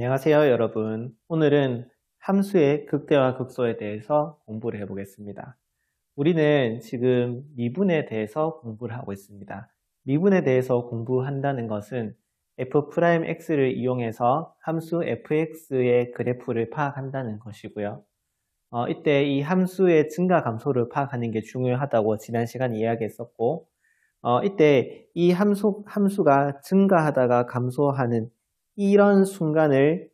안녕하세요, 여러분. 오늘은 함수의 극대화 극소에 대해서 공부를 해보겠습니다. 우리는 지금 미분에 대해서 공부를 하고 있습니다. 미분에 대해서 공부한다는 것은 f'x를 이용해서 함수 fx의 그래프를 파악한다는 것이고요. 이때 이 함수의 증가 감소를 파악하는 게 중요하다고 지난 시간에 이야기했었고, 이때 이 함수가 증가하다가 감소하는 이런 순간을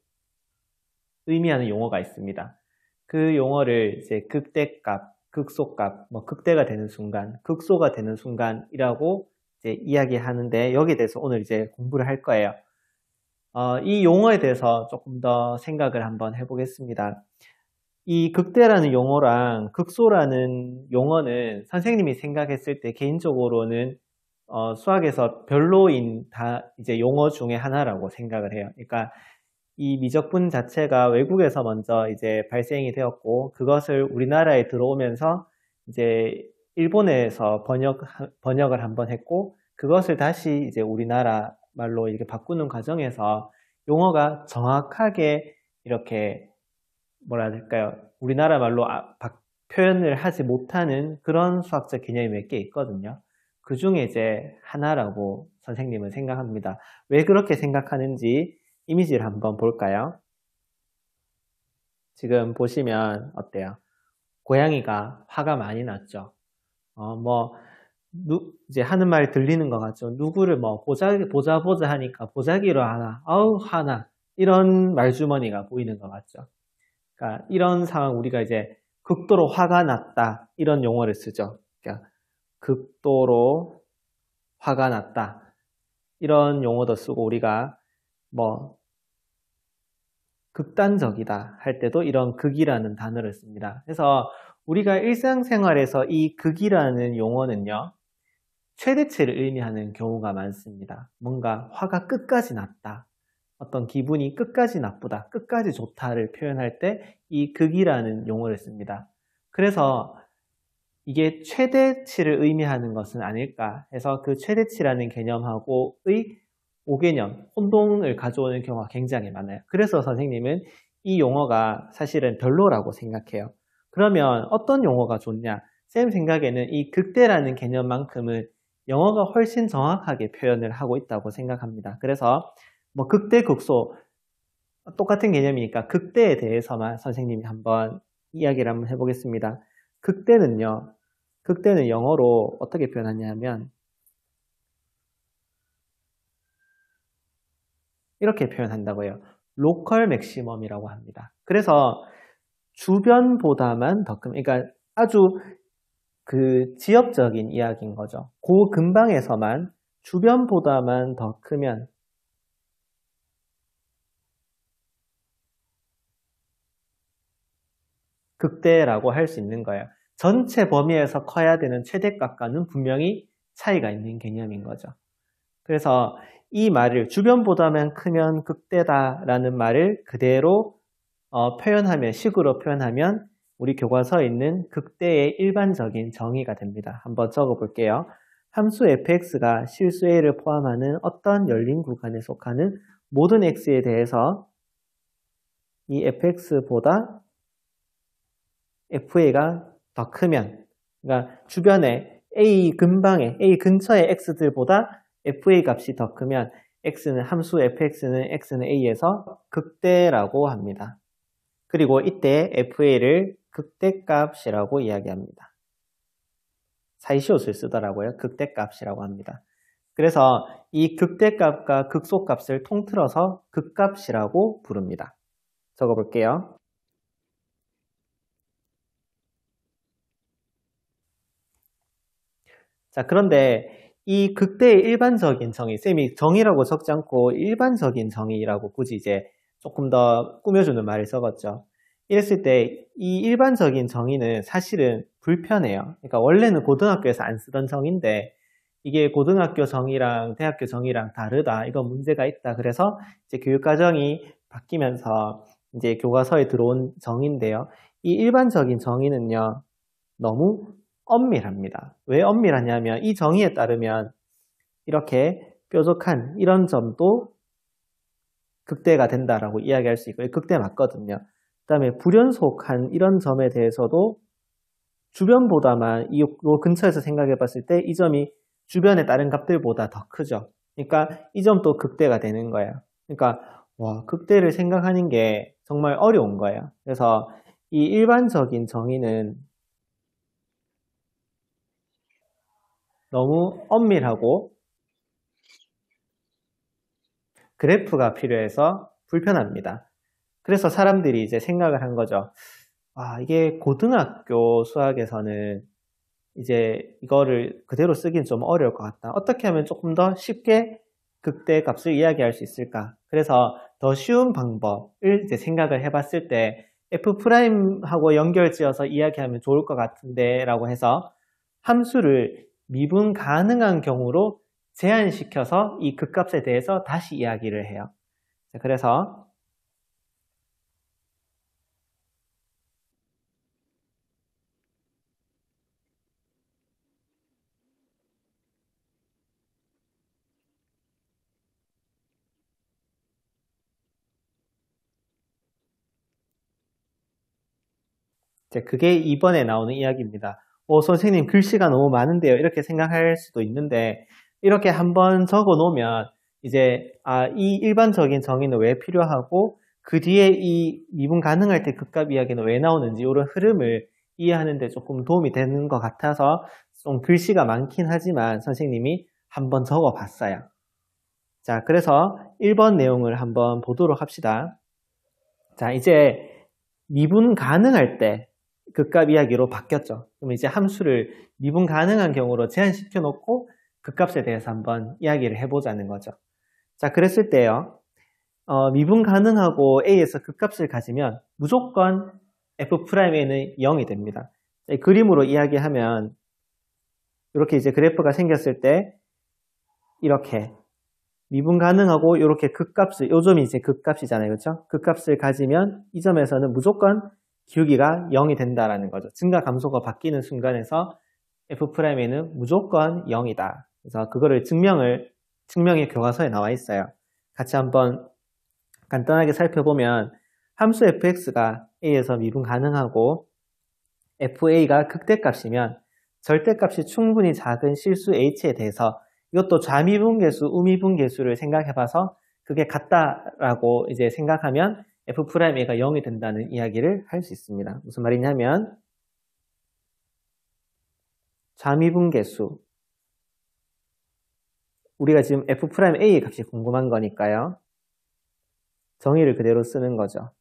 의미하는 용어가 있습니다. 그 용어를 이제 극대값, 극소값, 극대가 되는 순간, 극소가 되는 순간이라고 이제 이야기하는데 여기에 대해서 오늘 이제 공부를 할 거예요. 이 용어에 대해서 조금 더 생각을 한번 해보겠습니다. 이 극대라는 용어랑 극소라는 용어는 선생님이 생각했을 때 개인적으로는 수학에서 별로인 이제 용어 중에 하나라고 생각을 해요. 그러니까 이 미적분 자체가 외국에서 먼저 이제 발생이 되었고 그것을 우리나라에 들어오면서 이제 일본에서 번역을 한번 했고 그것을 다시 이제 우리나라 말로 이렇게 바꾸는 과정에서 용어가 정확하게 이렇게 뭐라 해야 될까요? 우리나라 말로 표현을 하지 못하는 그런 수학적 개념이 몇 개 있거든요. 그 중에 이제 하나라고 선생님은 생각합니다. 왜 그렇게 생각하는지 이미지를 한번 볼까요? 지금 보시면 어때요? 고양이가 화가 많이 났죠. 이제 하는 말 들리는 것 같죠. 누구를 보자 하니까 보자기로 하나, 아우 화나 이런 말주머니가 보이는 것 같죠. 그러니까 이런 상황 우리가 이제 극도로 화가 났다 이런 용어를 쓰죠. 그러니까 극도로 화가 났다 이런 용어도 쓰고 우리가 극단적이다 할 때도 이런 극이라는 단어를 씁니다. 그래서 우리가 일상생활에서 이 극이라는 용어는요 최대치를 의미하는 경우가 많습니다. 뭔가 화가 끝까지 났다, 어떤 기분이 끝까지 나쁘다, 끝까지 좋다를 표현할 때 이 극이라는 용어를 씁니다. 그래서 이게 최대치를 의미하는 것은 아닐까 해서 그 최대치라는 개념하고의 5개념, 혼동을 가져오는 경우가 굉장히 많아요. 그래서 선생님은 이 용어가 사실은 별로라고 생각해요. 그러면 어떤 용어가 좋냐? 쌤 생각에는 이 극대라는 개념만큼은 영어가 훨씬 정확하게 표현을 하고 있다고 생각합니다. 그래서 극대, 극소 똑같은 개념이니까 극대에 대해서만 선생님이 한번 이야기를 한번 해보겠습니다. 극대는 영어로 어떻게 표현하냐면 이렇게 표현한다고요. 로컬 맥시멈이라고 합니다. 그래서 주변보다만 더 큰, 그러니까 아주 그 지역적인 이야기인 거죠. 그 근방에서만 주변보다만 더 크면 극대라고 할 수 있는 거예요. 전체 범위에서 커야 되는 최대값과는 분명히 차이가 있는 개념인 거죠. 그래서 이 말을 주변보다만 크면 극대다라는 말을 그대로 식으로 표현하면 우리 교과서에 있는 극대의 일반적인 정의가 됩니다. 한번 적어볼게요. 함수 fx가 실수 a를 포함하는 어떤 열린 구간에 속하는 모든 x에 대해서 이 fx보다 fa가 더 크면, 그러니까 주변에 a 근처의 x들보다 fa 값이 더 크면 함수 fx는 a에서 극대라고 합니다. 그리고 이때 fa를 극대값이라고 이야기합니다. 사이시옷을 쓰더라고요. 극대값이라고 합니다. 그래서 이 극대값과 극소값을 통틀어서 극값이라고 부릅니다. 적어볼게요. 자, 그런데 이 극대의 일반적인 정의, 쌤이 정의라고 적지 않고 일반적인 정의라고 굳이 이제 조금 더 꾸며주는 말을 적었죠. 이랬을 때 이 일반적인 정의는 사실은 불편해요. 그러니까 원래는 고등학교에서 안 쓰던 정의인데 이게 고등학교 정의랑 대학교 정의랑 다르다. 이건 문제가 있다. 그래서 이제 교육과정이 바뀌면서 이제 교과서에 들어온 정의인데요. 이 일반적인 정의는요, 너무 엄밀합니다. 왜 엄밀하냐면 이 정의에 따르면 이렇게 뾰족한 이런 점도 극대가 된다라고 이야기할 수 있고요. 극대 맞거든요. 그 다음에 불연속한 이런 점에 대해서도 주변보다만 이 근처에서 생각해 봤을 때 이 점이 주변의 다른 값들보다 더 크죠. 그러니까 이 점도 극대가 되는 거예요. 그러니까 와, 극대를 생각하는 게 정말 어려운 거예요. 그래서 이 일반적인 정의는 너무 엄밀하고 그래프가 필요해서 불편합니다. 그래서 사람들이 이제 생각을 한 거죠. 아, 이게 고등학교 수학에서는 이제 이거를 그대로 쓰기는 좀 어려울 것 같다. 어떻게 하면 조금 더 쉽게 극대 값을 이야기할 수 있을까? 그래서 더 쉬운 방법을 이제 생각을 해봤을 때 F'하고 연결지어서 이야기하면 좋을 것 같은데 라고 해서 함수를 미분 가능한 경우로 제한시켜서 이 극값에 대해서 다시 이야기를 해요. 그래서 그게 이번에 나오는 이야기입니다. 선생님 글씨가 너무 많은데요. 이렇게 생각할 수도 있는데 이렇게 한번 적어 놓으면 이제 이 일반적인 정의는 왜 필요하고 그 뒤에 이 미분 가능할 때 극값 이야기는 왜 나오는지 이런 흐름을 이해하는 데 조금 도움이 되는 것 같아서 좀 글씨가 많긴 하지만 선생님이 한번 적어 봤어요. 자, 그래서 1번 내용을 한번 보도록 합시다. 자, 이제 미분 가능할 때 극값 이야기로 바뀌었죠. 그럼 이제 함수를 미분 가능한 경우로 제한시켜 놓고 극값에 대해서 한번 이야기를 해보자는 거죠. 자, 그랬을 때요. 미분 가능하고 A에서 극값을 가지면 무조건 F'A는 0이 됩니다. 그림으로 이야기하면 이렇게 이제 그래프가 생겼을 때 이렇게 미분 가능하고 이렇게 극값을, 요 점이 이제 극값이잖아요. 그렇죠? 극값을 가지면 이 점에서는 무조건 기울기가 0이 된다라는 거죠. 증가 감소가 바뀌는 순간에서 F'A는 무조건 0이다. 그래서 그거를 증명의 교과서에 나와 있어요. 같이 한번 간단하게 살펴보면 함수 fx가 a에서 미분 가능하고 fa가 극대값이면 절대값이 충분히 작은 실수 h에 대해서 이것도 좌미분계수, 우미분계수를 생각해봐서 그게 같다라고 이제 생각하면 F'A가 0이 된다는 이야기를 할 수 있습니다. 무슨 말이냐면 좌미분계수 우리가 지금 F'A의 값이 궁금한 거니까요. 정의를 그대로 쓰는 거죠.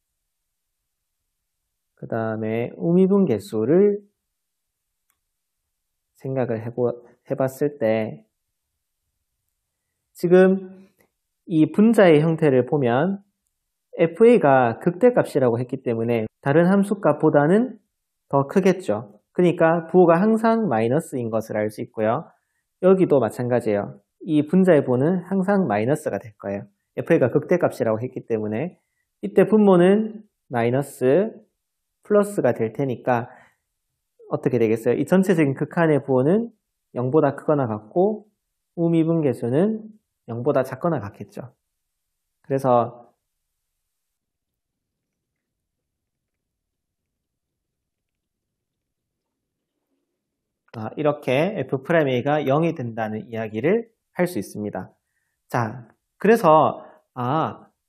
그 다음에 우미분계수를 생각을 해봤을 때 지금 이 분자의 형태를 보면 FA가 극대값이라고 했기 때문에 다른 함수값보다는 더 크겠죠. 그러니까 부호가 항상 마이너스인 것을 알 수 있고요. 여기도 마찬가지예요. 이 분자의 부호는 항상 마이너스가 될 거예요. FA가 극대값이라고 했기 때문에 이때 분모는 마이너스 플러스가 될 테니까 어떻게 되겠어요? 이 전체적인 극한의 부호는 0보다 크거나 같고 우미분계수는 0보다 작거나 같겠죠. 그래서 이렇게 F'A가 0이 된다는 이야기를 할 수 있습니다. 자, 그래서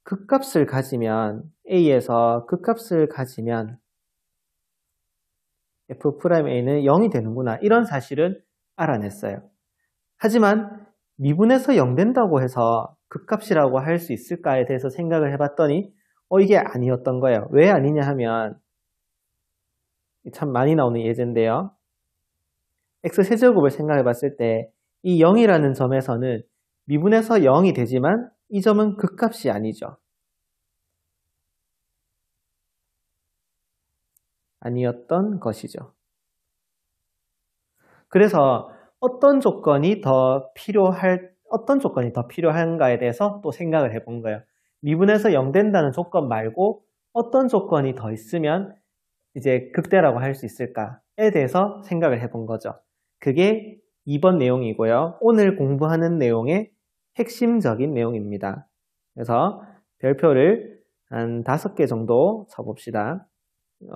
극값을 가지면 A에서 극값을 가지면 F'A는 0이 되는구나. 이런 사실은 알아냈어요. 하지만 미분에서 0 된다고 해서 극값이라고 할 수 있을까에 대해서 생각을 해봤더니 이게 아니었던 거예요. 왜 아니냐 하면 참 많이 나오는 예제인데요. x세제곱을 생각해 봤을 때 이 0이라는 점에서는 미분에서 0이 되지만 이 점은 극값이 아니죠. 아니었던 것이죠. 그래서 어떤 조건이 더 필요한가에 대해서 또 생각을 해본 거예요. 미분에서 0 된다는 조건 말고 어떤 조건이 더 있으면 이제 극대라고 할 수 있을까에 대해서 생각을 해본 거죠. 그게 2번 내용이고요. 오늘 공부하는 내용의 핵심적인 내용입니다. 그래서 별표를 한 5개 정도 쳐봅시다.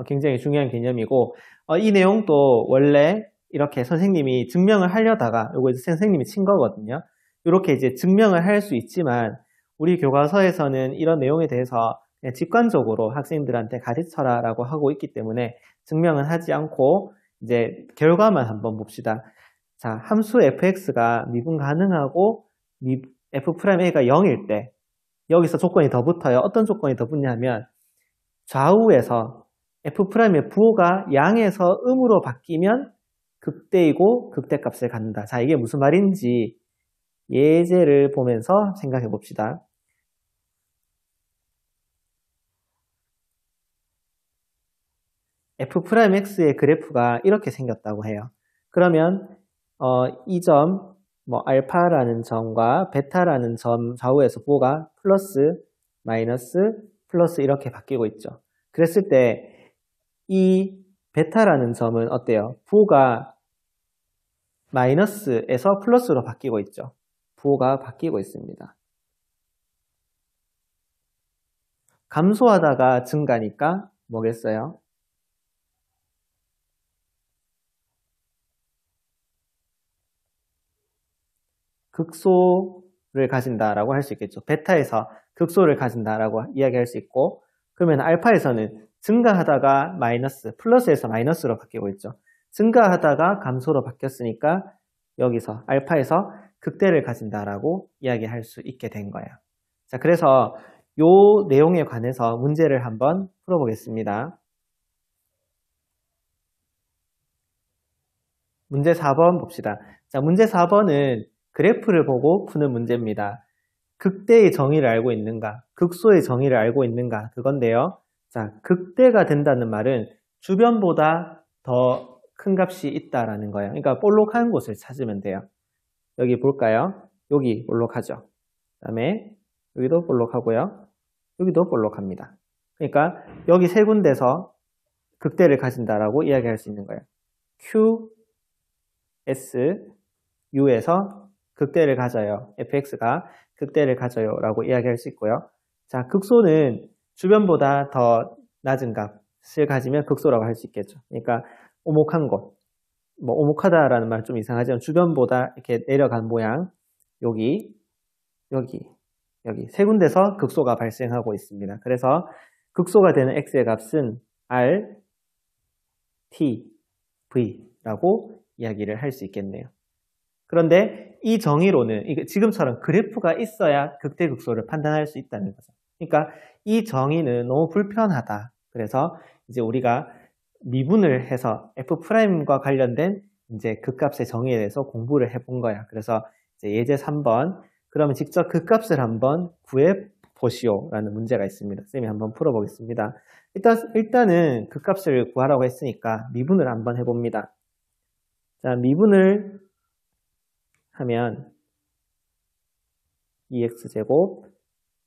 굉장히 중요한 개념이고 이 내용도 원래 이렇게 선생님이 증명을 하려다가 요거 이제 선생님이 친 거거든요. 이렇게 이제 증명을 할 수 있지만 우리 교과서에서는 이런 내용에 대해서 그냥 직관적으로 학생들한테 가르쳐라 라고 하고 있기 때문에 증명은 하지 않고 이제 결과만 한번 봅시다. 자, 함수 fx가 미분 가능하고 f'a가 0일 때 여기서 조건이 더 붙어요. 어떤 조건이 더 붙냐면 좌우에서 f'의 부호가 양에서 음으로 바뀌면 극대이고 극대값을 갖는다. 자, 이게 무슨 말인지 예제를 보면서 생각해 봅시다. f'x의 그래프가 이렇게 생겼다고 해요. 그러면 이 점, 알파라는 점과 베타라는 점 좌우에서 부호가 플러스, 마이너스, 플러스 이렇게 바뀌고 있죠. 그랬을 때 이 베타라는 점은 어때요? 부호가 마이너스에서 플러스로 바뀌고 있죠. 부호가 바뀌고 있습니다. 감소하다가 증가니까 뭐겠어요? 극소를 가진다라고 할 수 있겠죠. 베타에서 극소를 가진다라고 이야기할 수 있고, 그러면 알파에서는 증가하다가 마이너스, 플러스에서 마이너스로 바뀌고 있죠. 증가하다가 감소로 바뀌었으니까 여기서 알파에서 극대를 가진다라고 이야기할 수 있게 된 거예요. 자, 그래서 이 내용에 관해서 문제를 한번 풀어보겠습니다. 문제 4번 봅시다. 자, 문제 4번은 그래프를 보고 푸는 문제입니다. 극대의 정의를 알고 있는가, 극소의 정의를 알고 있는가, 그건데요. 자, 극대가 된다는 말은 주변보다 더 큰 값이 있다라는 거예요. 그러니까 볼록한 곳을 찾으면 돼요. 여기 볼까요? 여기 볼록하죠. 그 다음에 여기도 볼록하고요. 여기도 볼록합니다. 그러니까 여기 세 군데서 극대를 가진다라고 이야기할 수 있는 거예요. Q, S, U에서 극대를 가져요. fx가 극대를 가져요 라고 이야기할 수 있고요. 자, 극소는 주변보다 더 낮은 값을 가지면 극소라고 할 수 있겠죠. 그러니까 오목한 곳, 오목하다라는 말 좀 이상하지만 주변보다 이렇게 내려간 모양, 여기 세 군데서 극소가 발생하고 있습니다. 그래서 극소가 되는 x의 값은 r, t, v라고 이야기를 할 수 있겠네요. 그런데 이 정의로는 지금처럼 그래프가 있어야 극대극소를 판단할 수 있다는 거죠. 그러니까 이 정의는 너무 불편하다. 그래서 이제 우리가 미분을 해서 f'과 관련된 이제 극값의 정의에 대해서 공부를 해본 거야. 그래서 이제 예제 3번, 그러면 직접 극값을 한번 구해 보시오라는 문제가 있습니다. 쌤이 한번 풀어보겠습니다. 일단은 극값을 구하라고 했으니까 미분을 한번 해봅니다. 자, 미분을 하면 2x제곱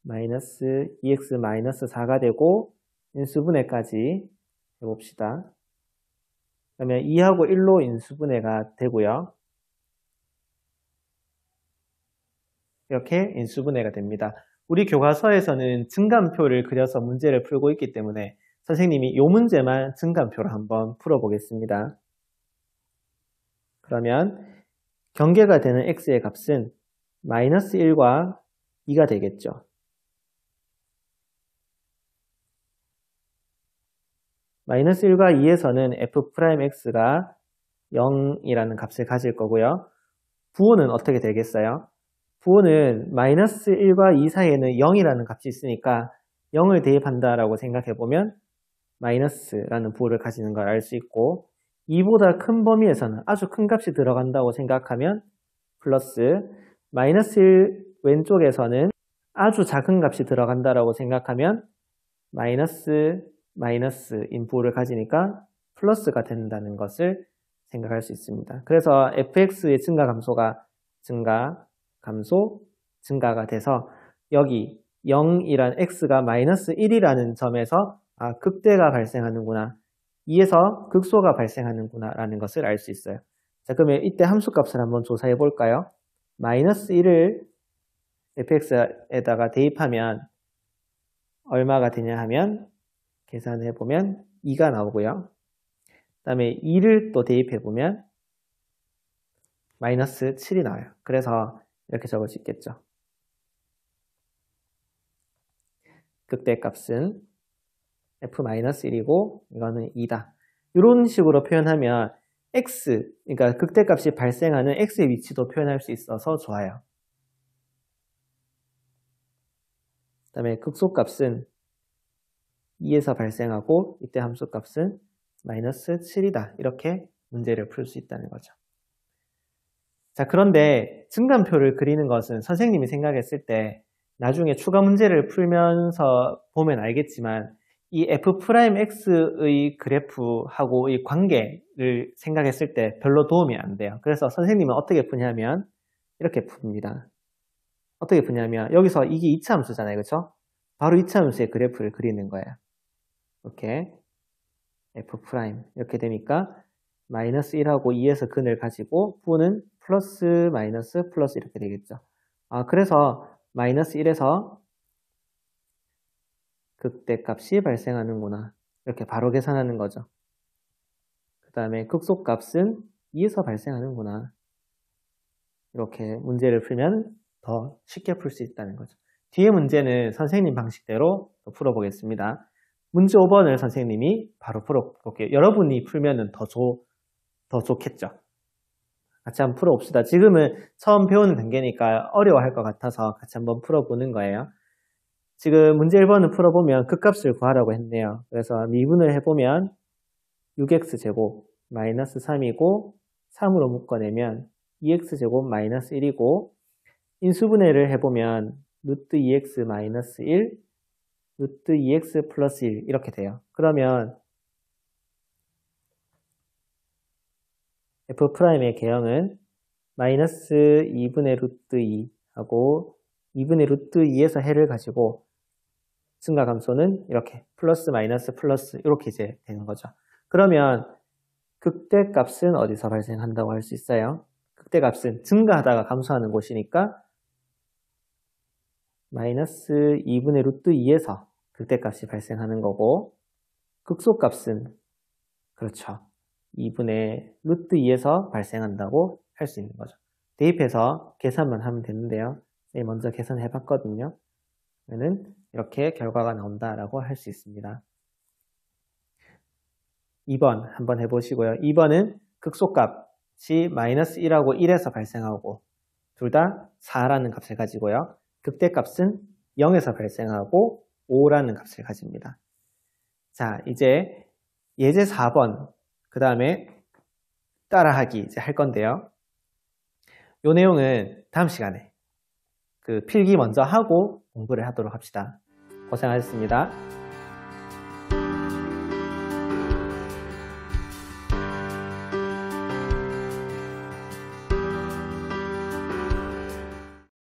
마이너스 2x 마이너스 4가 되고 인수분해까지 해봅시다. 그러면 2하고 1로 인수분해가 되고요. 이렇게 인수분해가 됩니다. 우리 교과서에서는 증감표를 그려서 문제를 풀고 있기 때문에 선생님이 이 문제만 증감표로 한번 풀어보겠습니다. 그러면 경계가 되는 x의 값은 마이너스 1과 2가 되겠죠. 마이너스 1과 2에서는 f'x가 0이라는 값을 가질 거고요. 부호는 어떻게 되겠어요? 부호는 마이너스 1과 2 사이에는 0이라는 값이 있으니까 0을 대입한다라고 생각해보면 마이너스라는 부호를 가지는 걸 알 수 있고 2보다 큰 범위에서는 아주 큰 값이 들어간다고 생각하면 플러스 마이너스 1 왼쪽에서는 아주 작은 값이 들어간다라고 생각하면 마이너스인 부호를 가지니까 플러스가 된다는 것을 생각할 수 있습니다. 그래서 fx의 증가 감소가 증가, 감소, 증가가 돼서 여기 0이란 x가 마이너스 1이라는 점에서 극대가 발생하는구나, 2에서 극소가 발생하는구나 라는 것을 알 수 있어요. 자, 그러면 이때 함수값을 한번 조사해 볼까요? 마이너스 1을 fx에다가 대입하면 얼마가 되냐 하면 계산해 보면 2가 나오고요. 그 다음에 2를 또 대입해 보면 마이너스 7이 나와요. 그래서 이렇게 적을 수 있겠죠. 극대값은 f-1이고 이거는 2다. 이런 식으로 표현하면 x, 그러니까 극대값이 발생하는 x의 위치도 표현할 수 있어서 좋아요. 그 다음에 극소값은 2에서 발생하고 이때 함수값은 마이너스 7이다. 이렇게 문제를 풀 수 있다는 거죠. 자, 그런데 증감표를 그리는 것은 선생님이 생각했을 때 나중에 추가 문제를 풀면서 보면 알겠지만 이 f'x의 그래프하고 이 관계를 생각했을 때 별로 도움이 안 돼요. 그래서 선생님은 어떻게 푸냐면 이렇게 풉니다. 어떻게 푸냐면 여기서 이게 2차 함수잖아요. 그렇죠? 바로 2차 함수의 그래프를 그리는 거예요. 이렇게 f' 이렇게 되니까 마이너스 1하고 2에서 근을 가지고 부는 플러스 마이너스 플러스 이렇게 되겠죠. 그래서 마이너스 1에서 극대값이 발생하는구나. 이렇게 바로 계산하는 거죠. 그 다음에 극소값은 2에서 발생하는구나. 이렇게 문제를 풀면 더 쉽게 풀 수 있다는 거죠. 뒤에 문제는 선생님 방식대로 풀어보겠습니다. 문제 5번을 선생님이 바로 풀어볼게요. 여러분이 풀면 더 좋겠죠. 같이 한번 풀어봅시다. 지금은 처음 배우는 단계니까 어려워할 것 같아서 같이 한번 풀어보는 거예요. 지금 문제 1번을 풀어보면 극값을 구하라고 했네요. 그래서 미분을 해보면 6x제곱 마이너스 3이고 3으로 묶어내면 2x제곱 마이너스 1이고 인수분해를 해보면 루트 2x 마이너스 1 루트 2x 플러스 1 이렇게 돼요. 그러면 f'의 개형은 마이너스 2분의 루트 2 하고 2분의 루트 2에서 해를 가지고 증가감소는 이렇게 플러스 마이너스 플러스 이렇게 이제 되는 거죠. 그러면 극대값은 어디서 발생한다고 할 수 있어요? 극대값은 증가하다가 감소하는 곳이니까 마이너스 2분의 루트 2에서 극대값이 발생하는 거고 극소값은 그렇죠. 2분의 루트 2에서 발생한다고 할 수 있는 거죠. 대입해서 계산만 하면 되는데요. 먼저 계산해 봤거든요. 그러면 이렇게 결과가 나온다라고 할 수 있습니다. 2번 한번 해보시고요. 2번은 극소값이 마이너스 1하고 1에서 발생하고 둘 다 4라는 값을 가지고요. 극대값은 0에서 발생하고 5라는 값을 가집니다. 자, 이제 예제 4번 그 다음에 따라하기 이제 할 건데요. 이 내용은 다음 시간에 필기 먼저 하고 공부를 하도록 합시다. 고생하셨습니다.